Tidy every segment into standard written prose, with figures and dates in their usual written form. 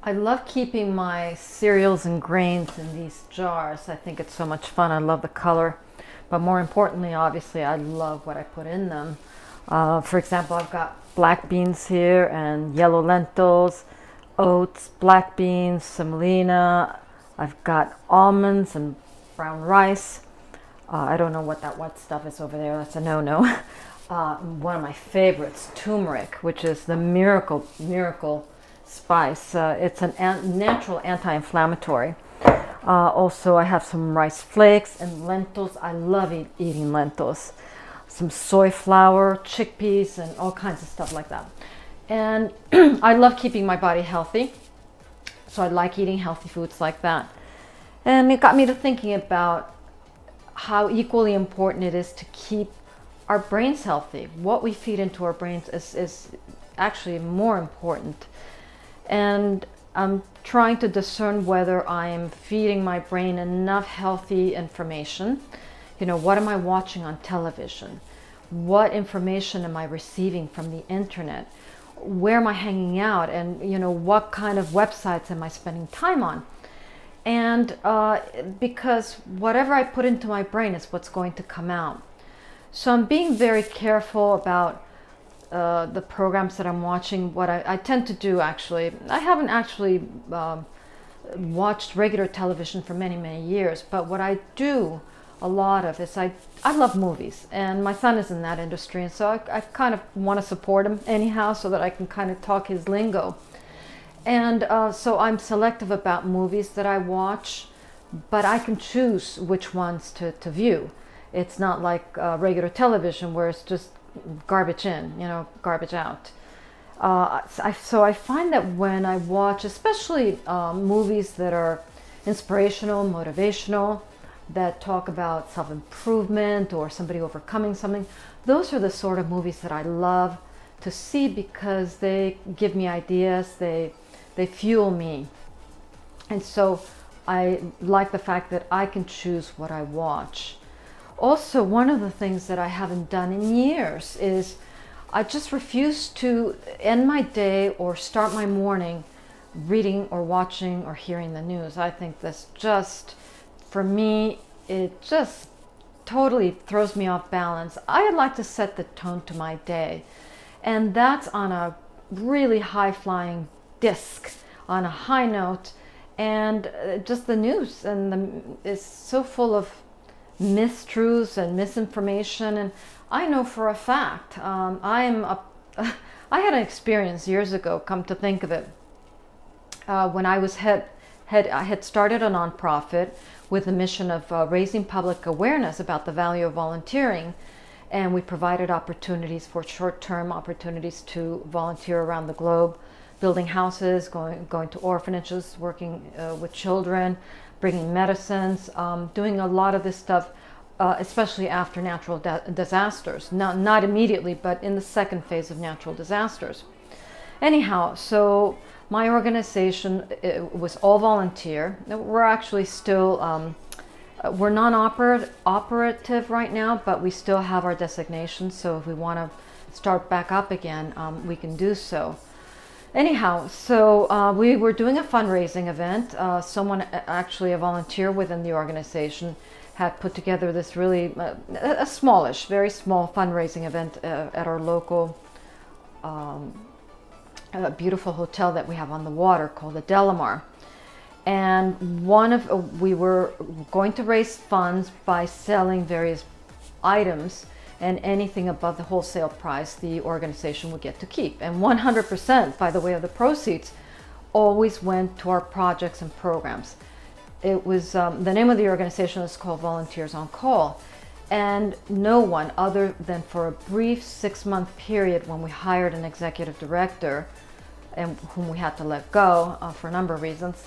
I love keeping my cereals and grains in these jars. I think it's so much fun. I love the color. But more importantly, obviously, I love what I put in them. For example, I've got black beans here and yellow lentils, oats, black beans, semolina. I've got almonds and brown rice. I don't know what that white stuff is over there. That's a no-no. One of my favorites, turmeric, which is the miracle spice. It's a natural anti-inflammatory. Also, I have some rice flakes and lentils. I love eating lentils. Some soy flour, chickpeas, and all kinds of stuff like that. And I love keeping my body healthy. So I like eating healthy foods like that. And it got me to thinking about how equally important it is to keep our brains healthy. What we feed into our brains is actually more important. And I'm trying to discern whether I'm feeding my brain enough healthy information. You know, what am I watching on television? What information am I receiving from the internet? Where am I hanging out? And, you know, what kind of websites am I spending time on? And because whatever I put into my brain is what's going to come out. So I'm being very careful about the programs that I'm watching. What I tend to do, actually, I haven't actually watched regular television for many years, but what I do a lot of is I love movies, and my son is in that industry, and so I kind of want to support him anyhow so that I can kind of talk his lingo. And so I'm selective about movies that I watch, but I can choose which ones to view. It's not like regular television where it's just garbage in, you know, garbage out. So I find that when I watch, especially movies that are inspirational, motivational, that talk about self-improvement or somebody overcoming something, those are the sort of movies that I love to see because they give me ideas, they fuel me. And so I like the fact that I can choose what I watch. Also, one of the things that I haven't done in years is I just refuse to end my day or start my morning reading or watching or hearing the news. I think this just, for me, it just totally throws me off balance. I like to set the tone to my day, and that's on a really high-flying disc, on a high note, and just the news is so full of mistruths and misinformation. And I know for a fact, I had an experience years ago, come to think of it, when I was I had started a nonprofit with the mission of raising public awareness about the value of volunteering, and we provided opportunities for short-term opportunities to volunteer around the globe, building houses, going to orphanages, working with children, bringing medicines, doing a lot of this stuff, especially after natural disasters. Not immediately, but in the second phase of natural disasters. Anyhow, so my organization, it was all volunteer. We're actually still, we're non-operative right now, but we still have our designation. So if we want to start back up again, we can do so. Anyhow, so we were doing a fundraising event. Someone, actually a volunteer within the organization, had put together this really, a smallish, very small fundraising event at our local beautiful hotel that we have on the water called the Delamar. And we were going to raise funds by selling various items, and anything above the wholesale price the organization would get to keep. And 100%, by the way, of the proceeds always went to our projects and programs. It was, the name of the organization is called Volunteers on Call. And no one, other than for a brief 6-month period when we hired an executive director, and whom we had to let go for a number of reasons,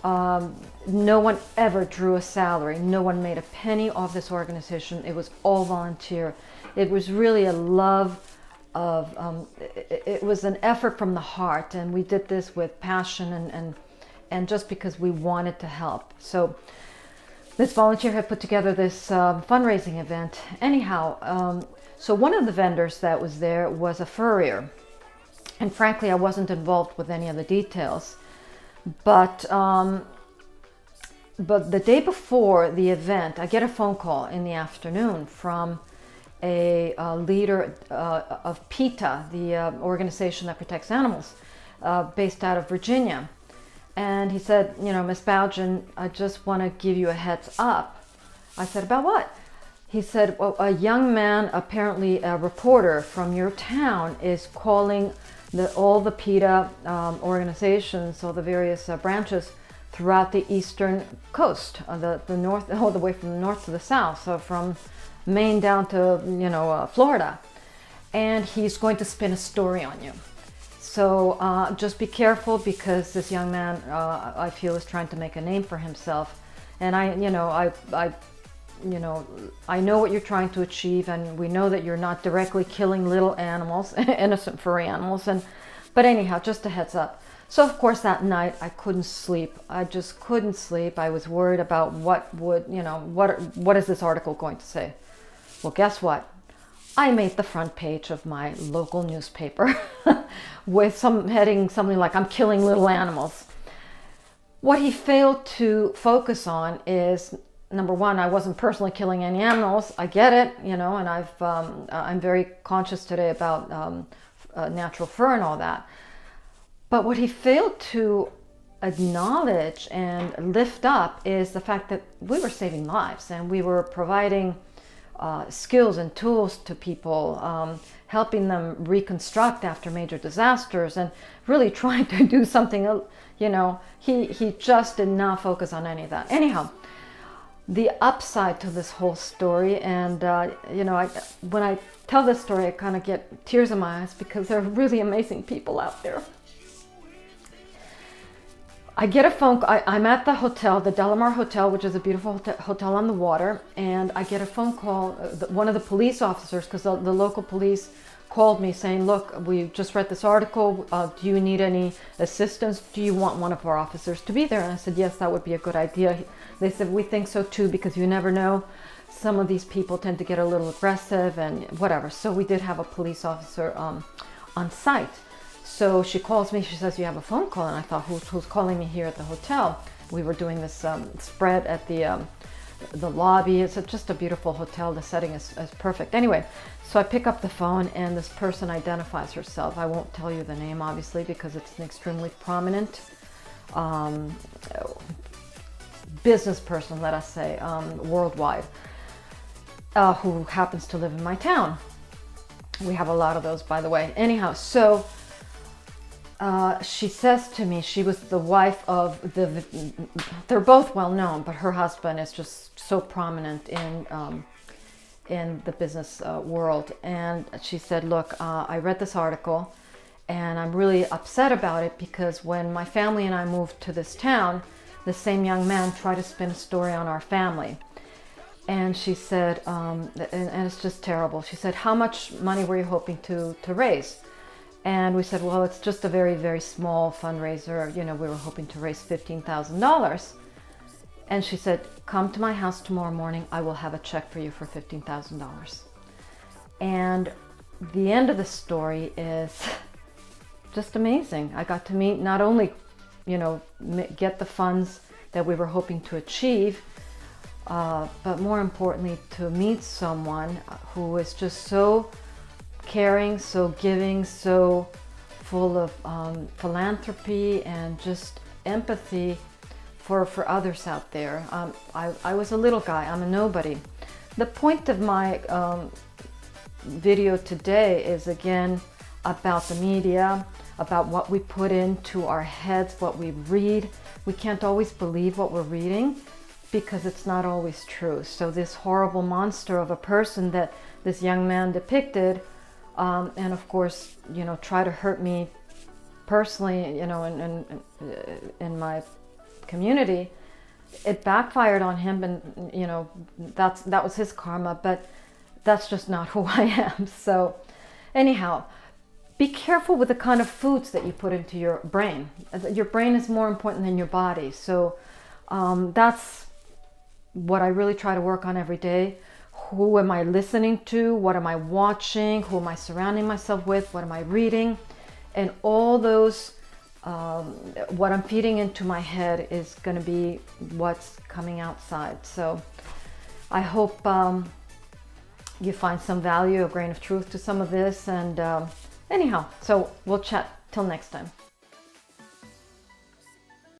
no one ever drew a salary. No one made a penny off this organization. It was all volunteer. It was really a love of, it was an effort from the heart, and we did this with passion and just because we wanted to help. So this volunteer had put together this fundraising event. Anyhow, so one of the vendors that was there was a furrier. And frankly, I wasn't involved with any of the details. But the day before the event, I get a phone call in the afternoon from a leader of PETA, the organization that protects animals, based out of Virginia. And he said, you know, Miss Bougen, I just want to give you a heads up. I said, about what? He said, well, a young man, apparently a reporter from your town, is calling all the PETA organizations, all the various branches throughout the eastern coast, the north, all the way from the north to the south, so from Maine down to, you know, Florida. And he's going to spin a story on you. So just be careful, because this young man, I feel, is trying to make a name for himself. And I know what you're trying to achieve, and we know that you're not directly killing little animals, innocent furry animals. But anyhow, just a heads up. So of course that night I couldn't sleep. I just couldn't sleep. I was worried about what is this article going to say? Well, guess what? I made the front page of my local newspaper with some heading, something like, I'm killing little animals. What he failed to focus on is, number one, I wasn't personally killing any animals. I get it, you know, and I'm very conscious today about natural fur and all that. But what he failed to acknowledge and lift up is the fact that we were saving lives, and we were providing skills and tools to people, helping them reconstruct after major disasters, and really trying to do something, you know. He just did not focus on any of that. Anyhow, the upside to this whole story, and you know, when I tell this story, I kind of get tears in my eyes, because there are really amazing people out there. I get a phone call. I'm at the hotel, the Delamar Hotel, which is a beautiful hotel on the water, and I get a phone call. One of the police officers, because the local police called me saying, look, we just read this article. Do you need any assistance? Do you want one of our officers to be there? And I said, yes, that would be a good idea. They said, we think so too, because you never know. Some of these people tend to get a little aggressive and whatever. So we did have a police officer on site. So she calls me, she says, you have a phone call. And I thought, who's calling me here at the hotel? We were doing this spread at the lobby. It's just a beautiful hotel. The setting is perfect. Anyway, so I pick up the phone, and this person identifies herself. I won't tell you the name, obviously, because it's an extremely prominent business person, let us say, worldwide, who happens to live in my town. We have a lot of those, by the way. Anyhow, so she says to me, she was the wife of they're both well known, but her husband is just so prominent in the business world. And she said, look, I read this article, and I'm really upset about it, because when my family and I moved to this town, the same young man tried to spin a story on our family. And she said, and it's just terrible. She said, how much money were you hoping to raise? And we said, well, it's just a very, very small fundraiser. You know, we were hoping to raise $15,000. And she said, come to my house tomorrow morning. I will have a check for you for $15,000. And the end of the story is just amazing. I got to meet, not only, you know, get the funds that we were hoping to achieve, but more importantly, to meet someone who is just so caring, so giving, so full of philanthropy and just empathy for others out there. I was a little guy, I'm a nobody. The point of my video today is, again, about the media, about what we put into our heads, what we read. We can't always believe what we're reading, because it's not always true. So this horrible monster of a person that this young man depicted, and of course, you know, try to hurt me personally, you know, in my community, it backfired on him, and you know, that was his karma. But that's just not who I am. So anyhow, be careful with the kind of foods that you put into your brain. Your brain is more important than your body. So that's what I really try to work on every day. Who am I listening to? What am I watching? Who am I surrounding myself with? What am I reading? And all those what I'm feeding into my head is going to be what's coming outside. So I hope you find some value, a grain of truth to some of this. And anyhow, so we'll chat till next time.